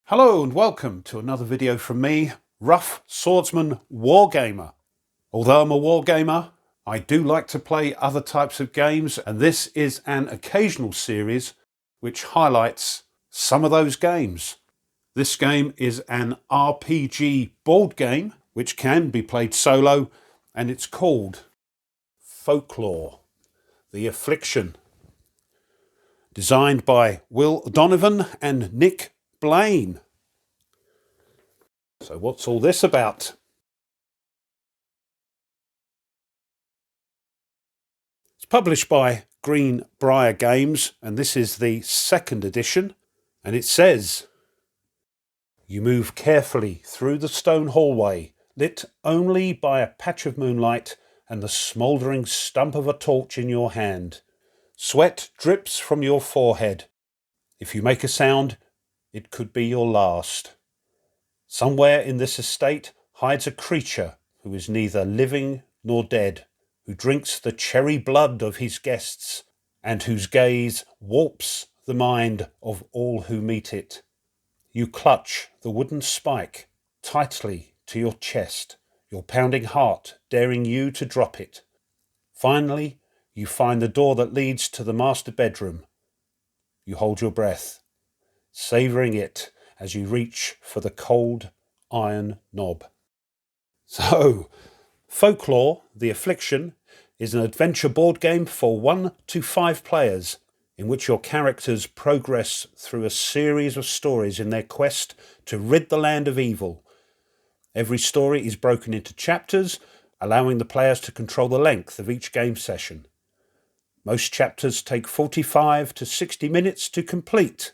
Hello and welcome to another video from me, Rough Swordsman Wargamer. Although I'm a wargamer, I do like to play other types of games, and this is an occasional series which highlights some of those games. This game is an RPG board game which can be played solo, and it's called Folklore, the Affliction. Designed by Donovan and Nick Blain. So what's all this about? It's published by Greenbrier Games, and this is the second edition, and it says, you move carefully through the stone hallway, lit only by a patch of moonlight and the smouldering stump of a torch in your hand. Sweat drips from your forehead. If you make a sound, it could be your last. Somewhere in this estate hides a creature who is neither living nor dead, who drinks the cherry blood of his guests, and whose gaze warps the mind of all who meet it. You clutch the wooden spike tightly to your chest, your pounding heart daring you to drop it. Finally, you find the door that leads to the master bedroom. You hold your breath, savouring it as you reach for the cold iron knob. So, Folklore, the Affliction, is an adventure board game for 1 to 5 players, in which your characters progress through a series of stories in their quest to rid the land of evil. Every story is broken into chapters, allowing the players to control the length of each game session. Most chapters take 45 to 60 minutes to complete.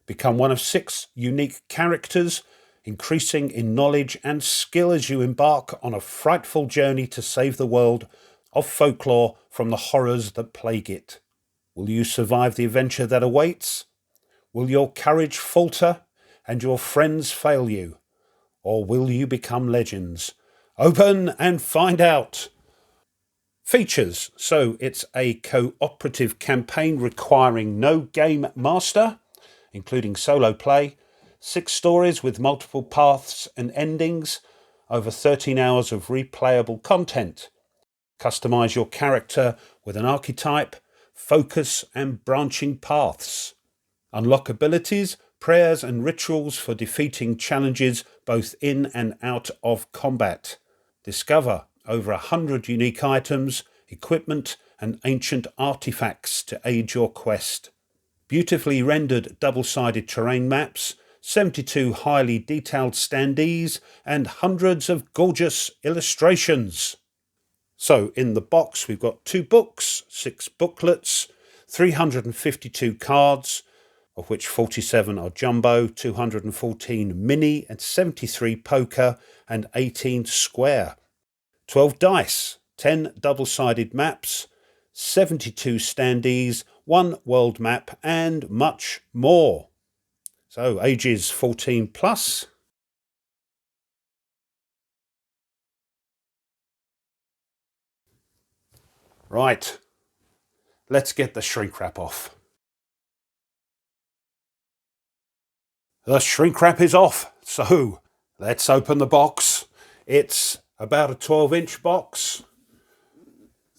Become one of 6 unique characters, increasing in knowledge and skill as you embark on a frightful journey to save the world of folklore from the horrors that plague it. Will you survive the adventure that awaits? Will your courage falter and your friends fail you? Or will you become legends? Open and find out! Features. So it's a cooperative campaign requiring no game master, including solo play, 6 stories with multiple paths and endings, over 13 hours of replayable content. Customise your character with an archetype, focus and branching paths. Unlock abilities, prayers and rituals for defeating challenges both in and out of combat. Discover over 100 unique items, equipment and ancient artifacts to aid your quest. Beautifully rendered double-sided terrain maps, 72 highly detailed standees and hundreds of gorgeous illustrations. So in the box we've got 2 books, 6 booklets, 352 cards, of which 47 are jumbo, 214 mini and 73 poker and 18 square. 12 dice, 10 double-sided maps, 72 standees, 1 world map and much more. So ages 14 plus. Right, let's get the shrink wrap off. The shrink wrap is off, so let's open the box. It's about a 12-inch box,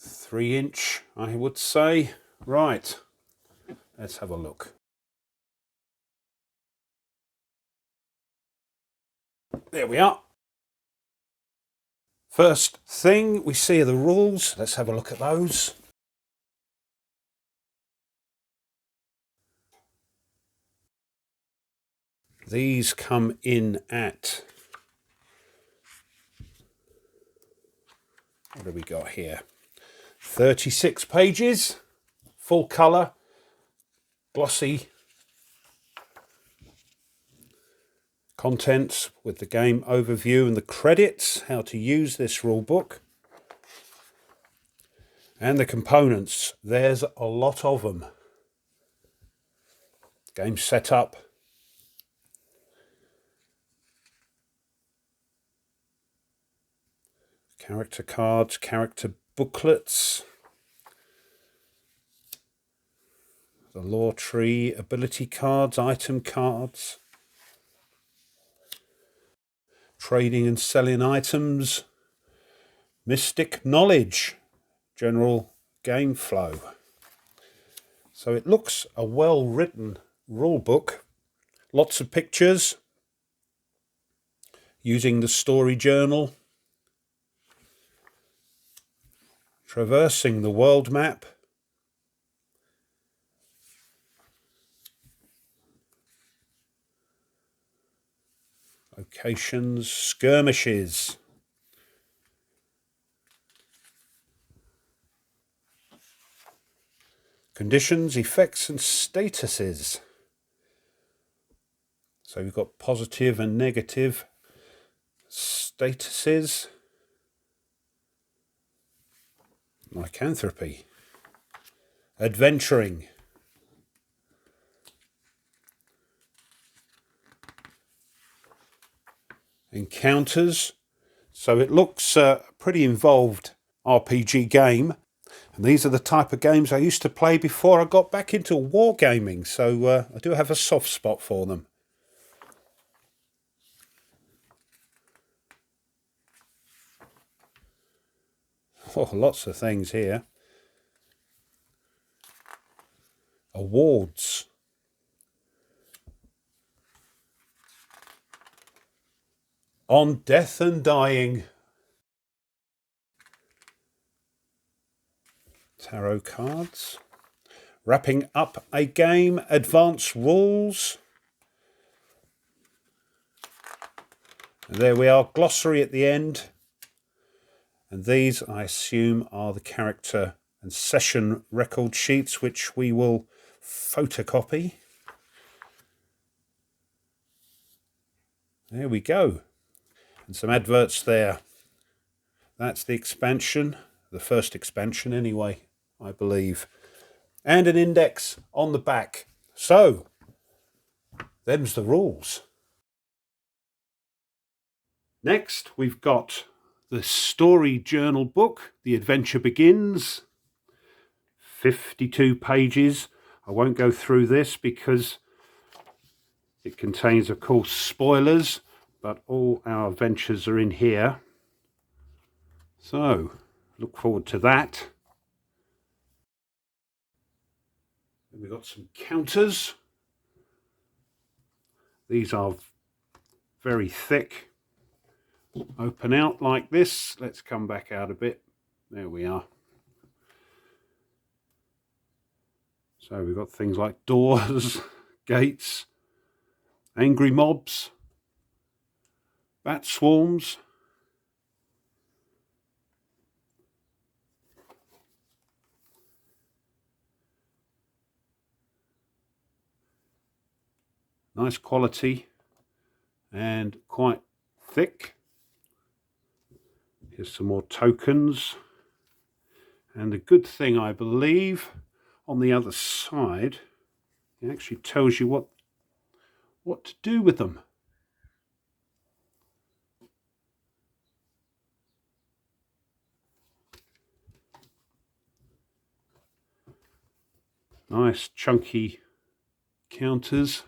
3-inch I would say. Right, let's have a look. There we are. First thing we see are the rules. Let's have a look at those. These come in at, what have we got here? 36 pages, full colour, glossy contents with the game overview and the credits, how to use this rule book. And the components, there's a lot of them. Game setup. Character cards, character booklets. The lore tree, ability cards, item cards. trading and selling items, mystic knowledge, general game flow. So it looks a well-written rule book. Lots of pictures using the story journal, traversing the world map, locations, skirmishes, conditions, effects and statuses. So we've got positive and negative statuses, lycanthropy, adventuring, encounters. So it looks a pretty involved RPG game. And these are the type of games I used to play before I got back into wargaming. So I do have a soft spot for them. Oh, lots of things here. Awards. On death and dying. Tarot cards. Wrapping up a game. Advanced rules. And there we are. Glossary at the end. And these, I assume, are the character and session record sheets, which we will photocopy. There we go. And some adverts there. That's the expansion, the first expansion anyway, I believe. And an index on the back. So, them's the rules. Next, we've got the story journal book, The Adventure Begins. 52 pages. I won't go through this because it contains, of course, spoilers, but all our adventures are in here. So, look forward to that. We've got some counters. These are very thick. Open out like this. Let's come back out a bit. There we are. So we've got things like doors, gates, angry mobs, bat swarms, nice quality and quite thick. Here's some more tokens. And the good thing, I believe, on the other side, it actually tells you what to do with them. Nice chunky counters.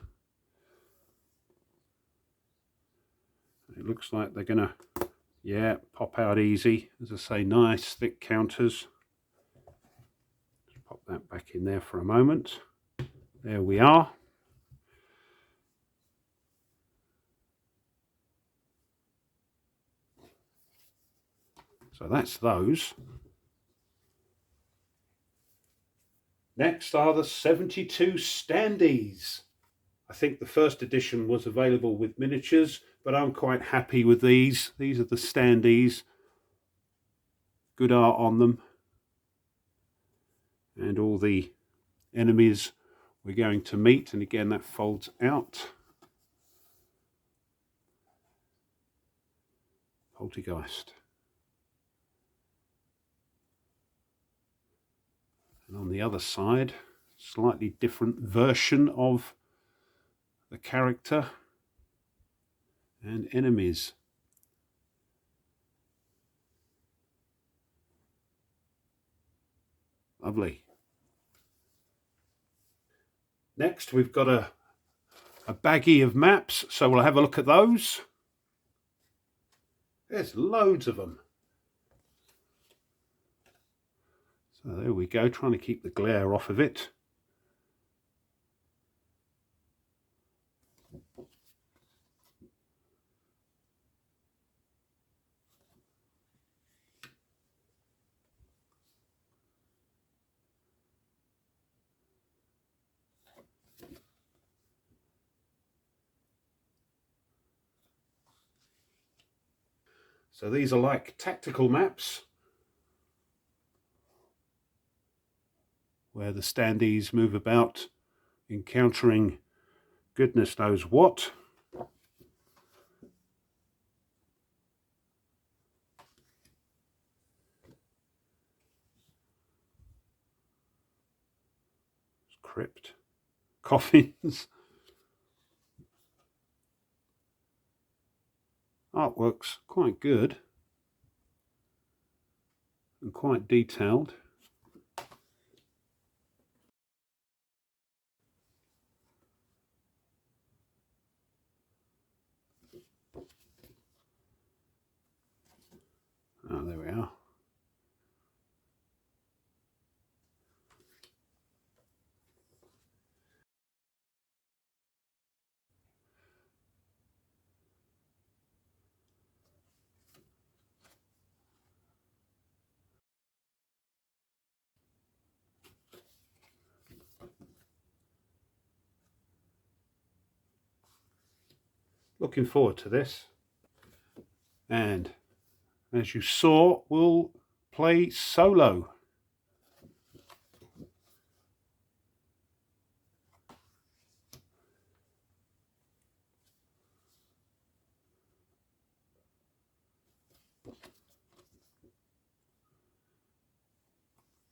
It looks like they're gonna, yeah, pop out easy. As I say, nice thick counters. Just pop that back in there for a moment. There we are. So that's those. Next are the 72 standees. I think the first edition was available with miniatures, but I'm quite happy with these. These are the standees. Good art on them. And all the enemies we're going to meet. And again, that folds out. Poltergeist. And on the other side, slightly different version of the character and enemies. Lovely. Next, we've got a baggie of maps, so we'll have a look at those. There's loads of them. So there we go, trying to keep the glare off of it. So these are like tactical maps where the standees move about encountering goodness knows what. Crypt, coffins. Artwork's quite good and quite detailed. Oh, there we are. Looking forward to this. And as you saw, we'll play solo.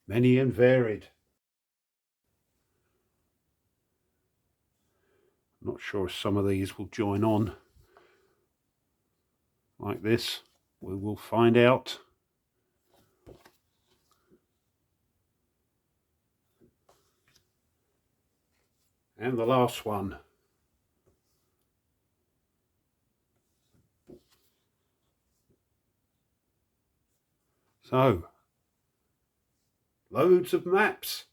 Many and varied. Not sure if some of these will join on like this. We will find out. And the last one. So, loads of maps.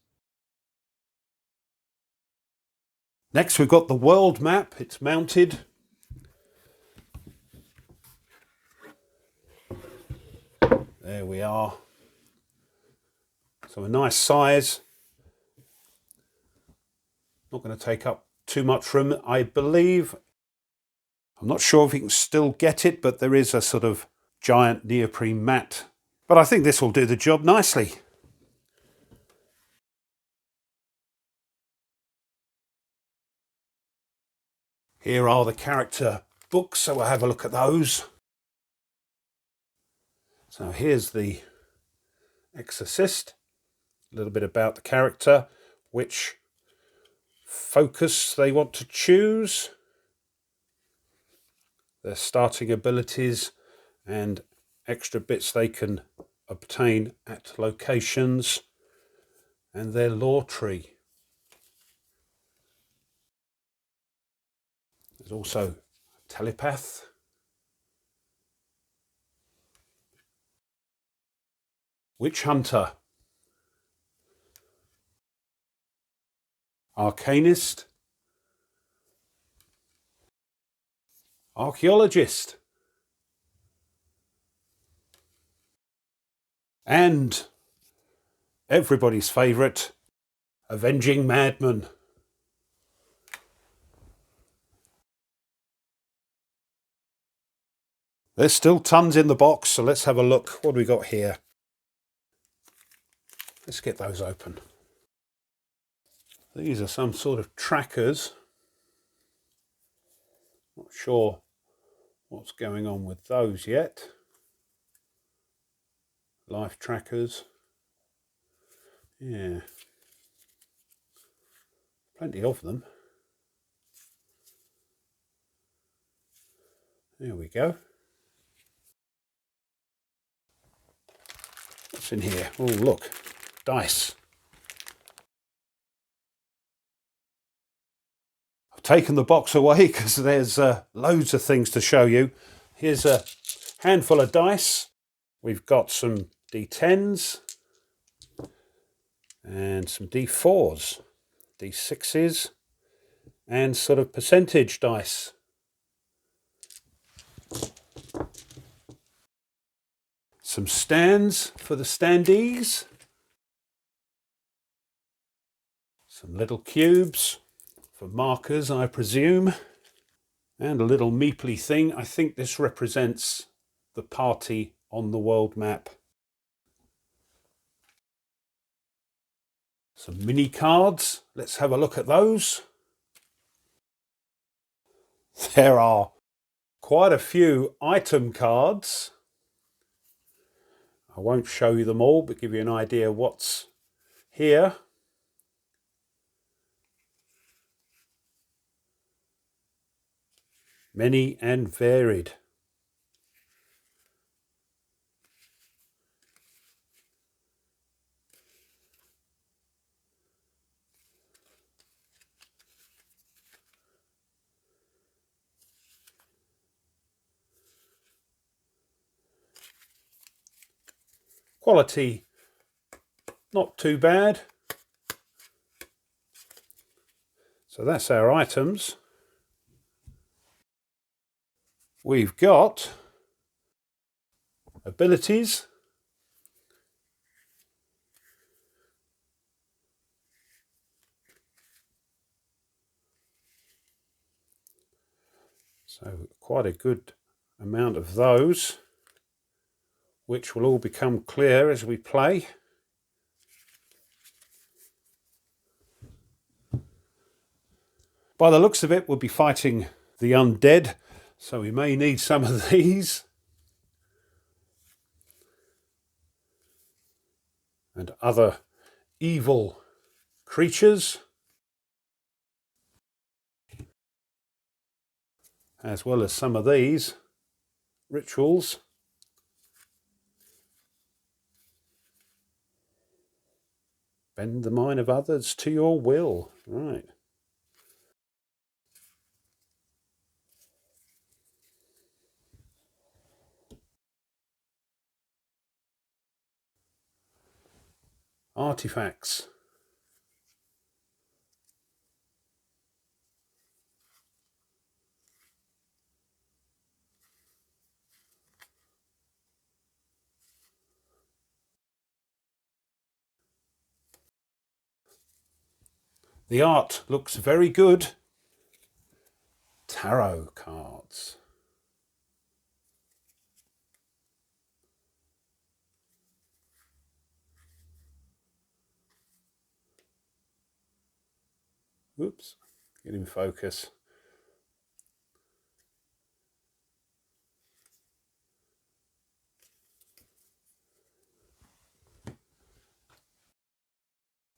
Next we've got the world map. It's mounted. There we are. So a nice size. Not going to take up too much room, I believe. I'm not sure if you can still get it, but there is a sort of giant neoprene mat. But I think this will do the job nicely. Here are the character books, so we'll have a look at those. So here's the Exorcist, a little bit about the character, which focus they want to choose, their starting abilities and extra bits they can obtain at locations, and their lore tree. There's also telepath, witch hunter, arcanist, archaeologist, and everybody's favourite, avenging madman. There's still tons in the box, so let's have a look. What do we got here? Let's get those open. These are some sort of trackers. Not sure what's going on with those yet. Life trackers. Yeah. Plenty of them. There we go. What's in here? Oh, look. Dice. I've taken the box away because there's loads of things to show you. Here's handful of dice. We've got some D10s and some D4s, D6s, and sort of percentage dice. Some stands for the standees. Some little cubes for markers, I presume. And a little meeply thing. I think this represents the party on the world map. Some mini cards. Let's have a look at those. There are quite a few item cards. I won't show you them all, but give you an idea what's here. Many and varied. Quality, not too bad. So that's our items. We've got abilities. So quite a good amount of those, which will all become clear as we play. By the looks of it, we'll be fighting the undead, so we may need some of these. And other evil creatures, as well as some of these rituals. Bend the mind of others to your will. Right. Artifacts. The art looks very good. Tarot cards. Oops, get in focus.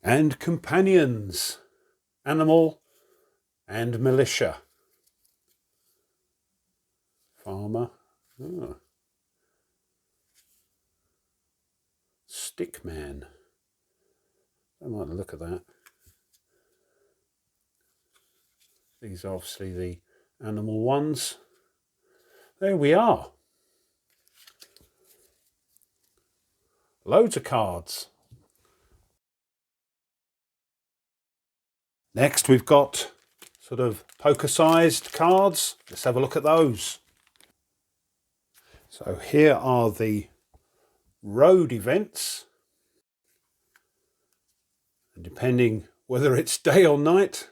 And companions. Animal and militia. Farmer. Oh. Stickman. I like the look of that. These are obviously the animal ones. There we are. Loads of cards. Next we've got sort of poker-sized cards. Let's have a look at those. So here are the road events. And depending whether it's day or night,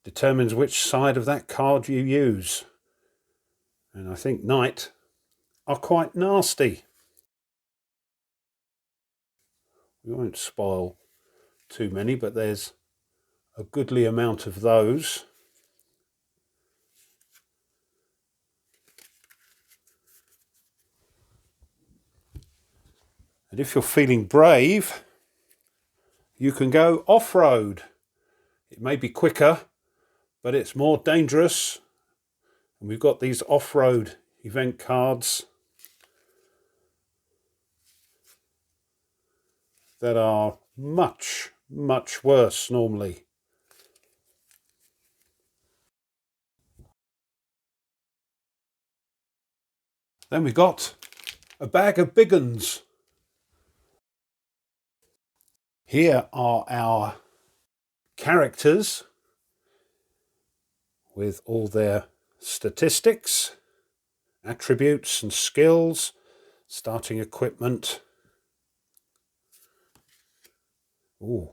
determines which side of that card you use. And I think night are quite nasty. We won't spoil too many, but there's a goodly amount of those. And if you're feeling brave, you can go off-road. It may be quicker, but it's more dangerous. And we've got these off-road event cards that are much, much worse normally. Then we got a bag of big uns. Here are our characters with all their statistics, attributes and skills, starting equipment. Ooh.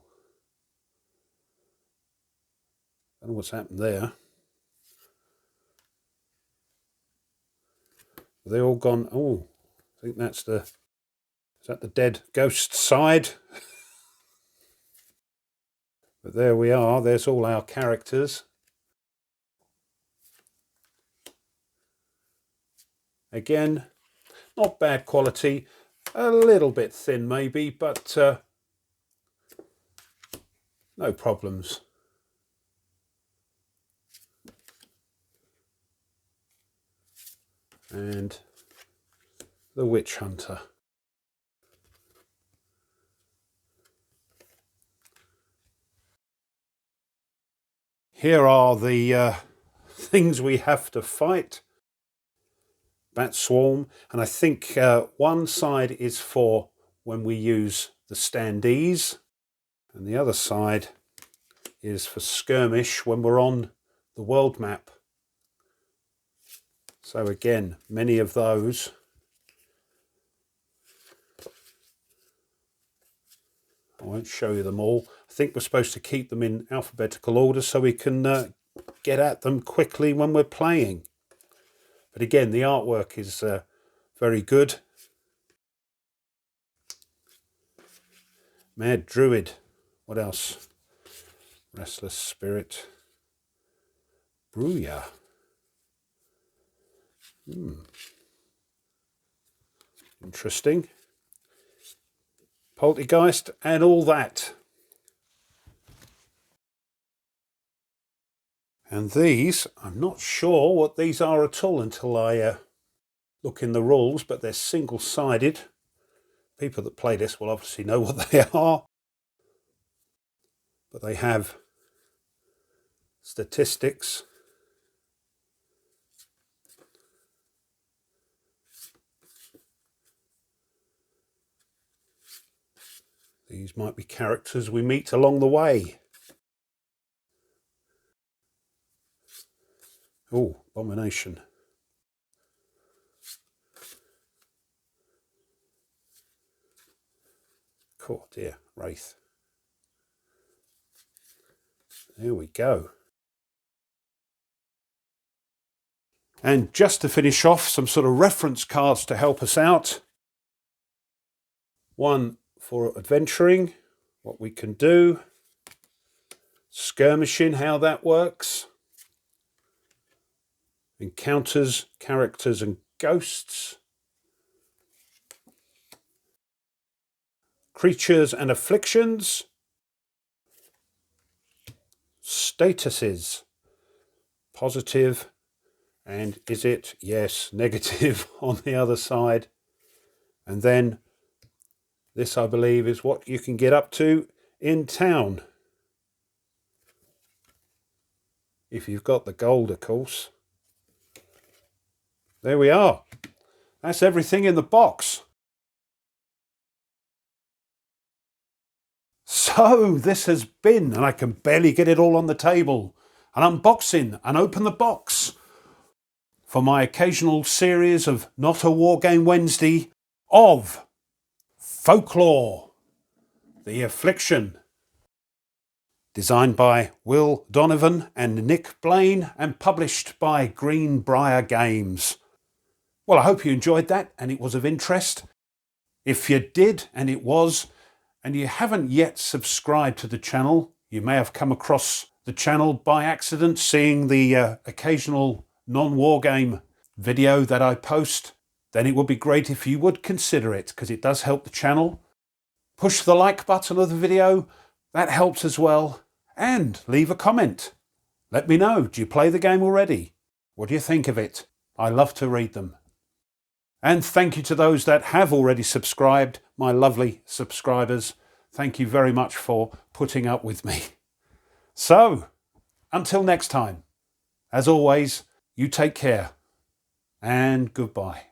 I don't know what's happened there. They all gone. Oh, I think that's the. Is that the dead ghost side? But there we are. There's all our characters. Again, not bad quality. A little bit thin maybe, but no problems. And the witch hunter. Here are the things we have to fight. Bat swarm, and I think one side is for when we use the standees, and the other side is for skirmish when we're on the world map. So again, many of those. I won't show you them all. I think we're supposed to keep them in alphabetical order so we can get at them quickly when we're playing. But again, the artwork is very good. Mad Druid. What else? Restless Spirit. Brewyer. Interesting. Poltergeist and all that. And these, I'm not sure what these are at all until I look in the rules, but they're single-sided. People that play this will obviously know what they are. But they have statistics. These might be characters we meet along the way. Oh, Abomination. Oh dear, Wraith. There we go. And just to finish off, some sort of reference cards to help us out. One for adventuring, what we can do. Skirmishing, how that works. Encounters, characters and ghosts. Creatures and afflictions. Statuses. Positive. And is it? Yes, negative on the other side. And then this, I believe, is what you can get up to in town. If you've got the gold, of course. There we are. That's everything in the box. So this has been, and I can barely get it all on the table, an unboxing and open the box for my occasional series of Not a Wargame Wednesday of Folklore, the Affliction. Designed by Will Donovan and Nick Blain and published by Greenbrier Games. Well, I hope you enjoyed that and it was of interest. If you did, and it was, and you haven't yet subscribed to the channel, you may have come across the channel by accident, seeing the occasional non-wargame video that I post, then it would be great if you would consider it, because it does help the channel. Push the like button of the video, that helps as well, and leave a comment. Let me know, do you play the game already? What do you think of it? I love to read them. And thank you to those that have already subscribed, my lovely subscribers. Thank you very much for putting up with me. So, until next time, as always, you take care and goodbye.